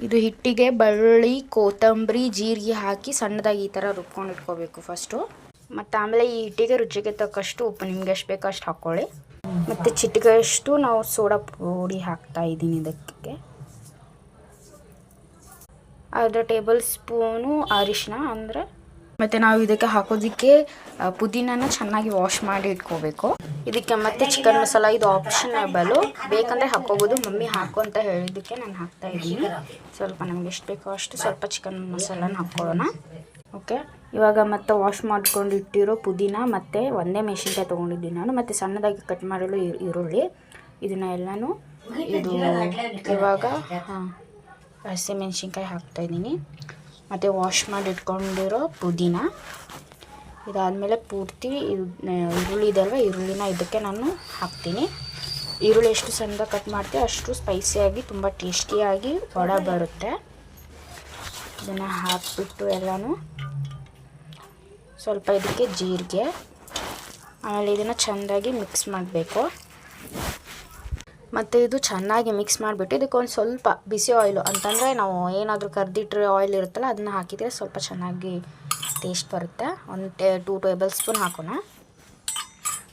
ಇದು ಹಿಟ್ಟಿಗೆ ಬೆಳ್ಳುಳ್ಳಿ, ಕೊತ್ತಂಬರಿ, ಜೀರಿಗೆ ಹಾಕಿ ಸಣ್ಣದಾಗಿ ಈ ಥರ ರುಬ್ಕೊಂಡು ಇಟ್ಕೋಬೇಕು ಫಸ್ಟು. ಮತ್ತು ಆಮೇಲೆ ಈ ಹಿಟ್ಟಿಗೆ ರುಚಿಗೆ ತಕ್ಕಷ್ಟು ಉಪ್ಪು, ನಿಮ್ಗೆ ಎಷ್ಟು ಬೇಕೋ ಅಷ್ಟು ಹಾಕ್ಕೊಳ್ಳಿ. ಮತ್ತು ಚಿಟಿಕೆಯಷ್ಟು ನಾವು ಸೋಡಾ ಪುಡಿ ಹಾಕ್ತಾ ಇದ್ದೀನಿ ಇದಕ್ಕೆ. 1/2 ಟೇಬಲ್ ಸ್ಪೂನು ಅರಿಶಿನ ಅಂದರೆ. ಮತ್ತು ನಾವು ಇದಕ್ಕೆ ಹಾಕೋದಕ್ಕೆ ಪುದೀನನ ಚೆನ್ನಾಗಿ ವಾಶ್ ಮಾಡಿ ಇಟ್ಕೋಬೇಕು. ಇದಕ್ಕೆ ಮತ್ತೆ ಚಿಕನ್ ಮಸಾಲ, ಇದು ಆಪ್ಷನಬಲು, ಬೇಕಂದರೆ ಹಾಕ್ಕೋಬೋದು. ಮಮ್ಮಿ ಹಾಕು ಅಂತ ಹೇಳಿದ್ದಕ್ಕೆ ನಾನು ಹಾಕ್ತಾ ಇದ್ದೀನಿ. ಸ್ವಲ್ಪ ನಮ್ಗೆ ಎಷ್ಟು ಬೇಕೋ ಅಷ್ಟು ಸ್ವಲ್ಪ ಚಿಕನ್ ಮಸಾಲನ ಹಾಕ್ಕೊಳ್ಳೋಣ. ಓಕೆ, ಇವಾಗ ಮತ್ತೆ ವಾಶ್ ಮಾಡ್ಕೊಂಡು ಇಟ್ಟಿರೋ ಪುದೀನ ಮತ್ತು ಒಂದೇ ಮೆಣಸಿನ್ಕಾಯಿ ತೊಗೊಂಡಿದ್ದೀನಿ ನಾನು, ಮತ್ತು ಸಣ್ಣದಾಗಿ ಕಟ್ ಮಾಡಲು ಈರುಳ್ಳಿ, ಇದನ್ನ ಎಲ್ಲನೂ ಇದು ಇವಾಗ ಹಸಿಮೆಣ್ಸಿನ್ಕಾಯಿ ಹಾಕ್ತಾಯಿದ್ದೀನಿ. ಮತ್ತು ವಾಶ್ ಮಾಡಿ ಇಟ್ಕೊಂಡಿರೋ ಪುದೀನ. ಇದಾದಮೇಲೆ ಪೂರ್ತಿ ಈರುಳ್ಳಿ ಇದಲ್ವ, ಈರುಳ್ಳಿನ ಇದಕ್ಕೆ ನಾನು ಹಾಕ್ತೀನಿ. ಈರುಳ್ಳಿ ಎಷ್ಟು ಸಣ್ಣದಾಗಿ ಕಟ್ ಮಾಡ್ತೀವಿ ಅಷ್ಟು ಸ್ಪೈಸಿಯಾಗಿ ತುಂಬ ಟೇಸ್ಟಿಯಾಗಿ ವಡೆ ಬರುತ್ತೆ. ಇದನ್ನು ಹಾಕಿಬಿಟ್ಟು ಎಲ್ಲನೂ ಸ್ವಲ್ಪ ಇದಕ್ಕೆ ಜೀರಿಗೆ, ಆಮೇಲೆ ಇದನ್ನು ಚೆಂದಾಗಿ ಮಿಕ್ಸ್ ಮಾಡಬೇಕು. ಮತ್ತು ಇದು ಚೆನ್ನಾಗಿ ಮಿಕ್ಸ್ ಮಾಡಿಬಿಟ್ಟು ಇದಕ್ಕೊಂದು ಸ್ವಲ್ಪ ಬಿಸಿ ಆಯಿಲು, ಅಂತಂದರೆ ನಾವು ಏನಾದರೂ ಕರ್ದಿಟ್ಟರೆ ಆಯಿಲ್ ಇರುತ್ತಲ್ಲ ಅದನ್ನು ಹಾಕಿದರೆ ಸ್ವಲ್ಪ ಚೆನ್ನಾಗಿ ಟೇಸ್ಟ್ ಬರುತ್ತೆ. 2 ಟೇಬಲ್ ಸ್ಪೂನ್ ಹಾಕೋಣ.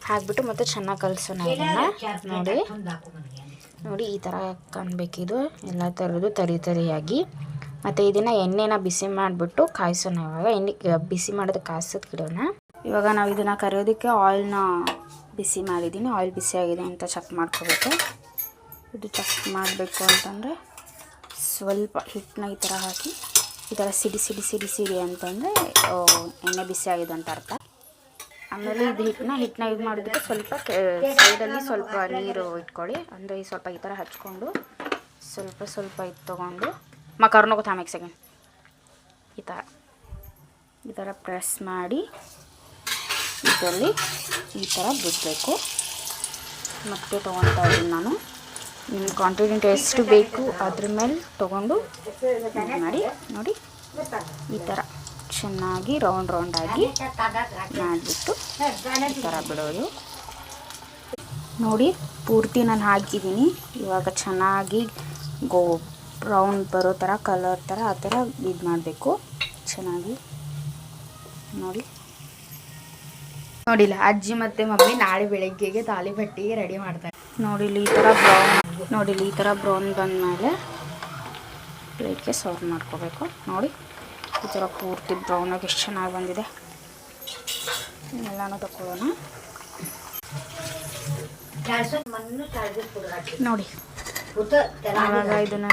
ಹಾಕಿಬಿಟ್ಟು ಮತ್ತು ಚೆನ್ನಾಗಿ ಕಲಸೋಣ ಇದನ್ನು. ನೋಡಿ ಈ ಥರ ಕಾಣಬೇಕಿದು ಎಲ್ಲ ಥರದ್ದು ತರಿಯಾಗಿ. ಮತ್ತು ಇದನ್ನು ಎಣ್ಣೆನ ಬಿಸಿ ಮಾಡಿಬಿಟ್ಟು ಕಾಯಿಸೋಣ. ಇವಾಗ ಎಣ್ಣೆ ಬಿಸಿ ಮಾಡೋದು ಕಾಯಿಸೋದು ಇಡೋಣ. ಇವಾಗ ನಾವು ಇದನ್ನು ಕರಿಯೋದಕ್ಕೆ ಆಯಿಲ್ನ ಬಿಸಿ ಮಾಡಿದ್ದೀನಿ. ಆಯಿಲ್ ಬಿಸಿ ಆಗಿದೆ ಅಂತ ಚೆಕ್ ಮಾಡ್ಕೋಬೇಕು. ಇದು ಚೆಕ್ ಮಾಡಬೇಕು ಅಂತಂದರೆ ಸ್ವಲ್ಪ ಹಿಟ್ಟನ್ನ ಈ ಥರ ಹಾಕಿ ಈ ಥರ ಸಿಡಿ ಅಂತಂದರೆ ಎಣ್ಣೆ ಬಿಸಿ ಆಗಿದೆ ಅಂತ ಅರ್ಥ. ಆಮೇಲೆ ಇದು ಹಿಟ್ಟನ್ನ ಇದು ಮಾಡೋದಕ್ಕೆ ಸ್ವಲ್ಪ ಸೈಡಲ್ಲಿ ಸ್ವಲ್ಪ ನೀರು ಇಟ್ಕೊಳ್ಳಿ. ಅಂದರೆ ಸ್ವಲ್ಪ ಈ ಥರ ಹಚ್ಕೊಂಡು ಸ್ವಲ್ಪ ಇದು ತೊಗೊಂಡು ಕರ್ನೋಗೋ ಥಾಮೆಕ್ ಸೆಕೆಂಡ್ ಈ ಥರ ಪ್ರೆಸ್ ಮಾಡಿ ಇದರಲ್ಲಿ ಈ ಥರ ಬಿಡಬೇಕು. ಮತ್ತೆ ತೊಗೊಳ್ತಾ ಇದ್ದೀನಿ ನಾನು. ನಿಮ್ಮ ಕ್ವಾಂಟಿಟಿ ಎಷ್ಟು ಬೇಕು ಅದ್ರ ಮೇಲೆ ತೊಗೊಂಡು ಮಾಡಿ. ನೋಡಿ ಈ ಥರ ಚೆನ್ನಾಗಿ ರೌಂಡಾಗಿ ಮಾಡಿಬಿಟ್ಟು ಈ ಥರ ಬಿಡೋದು. ನೋಡಿ ಪೂರ್ತಿ ನಾನು ಹಾಕಿದ್ದೀನಿ. ಇವಾಗ ಚೆನ್ನಾಗಿ ಬ್ರೌನ್ ಬರೋ ಥರ ಕಲರ್ ಥರ ಆ ಥರ ಇದು ಮಾಡಬೇಕು ಚೆನ್ನಾಗಿ. ನೋಡಿಲ್ಲ ಅಜ್ಜಿ ಮತ್ತು ಮಮ್ಮಿ ನಾಳೆ ಬೆಳಗ್ಗೆಗೆ ತಾಲಿಪಟ್ಟಿಗೆ ರೆಡಿ ಮಾಡ್ತಾರೆ. ನೋಡಿಲಿ ಈ ಥರ ಬ್ರೌನ್ ಬಂದಮೇಲೆ ಪ್ಲೇಟ್ಗೆ ಸರ್ವ್ ಮಾಡ್ಕೋಬೇಕು. ನೋಡಿ ಈ ಥರ ಪೂರ್ತಿ ಬ್ರೌನಾಗಿ ಎಷ್ಟು ಚೆನ್ನಾಗಿ ಬಂದಿದೆ. ಎಲ್ಲನೂ ತಗೊಳ್ಳೋಣ. ನೋಡಿ ಇವಾಗ ಇದನ್ನು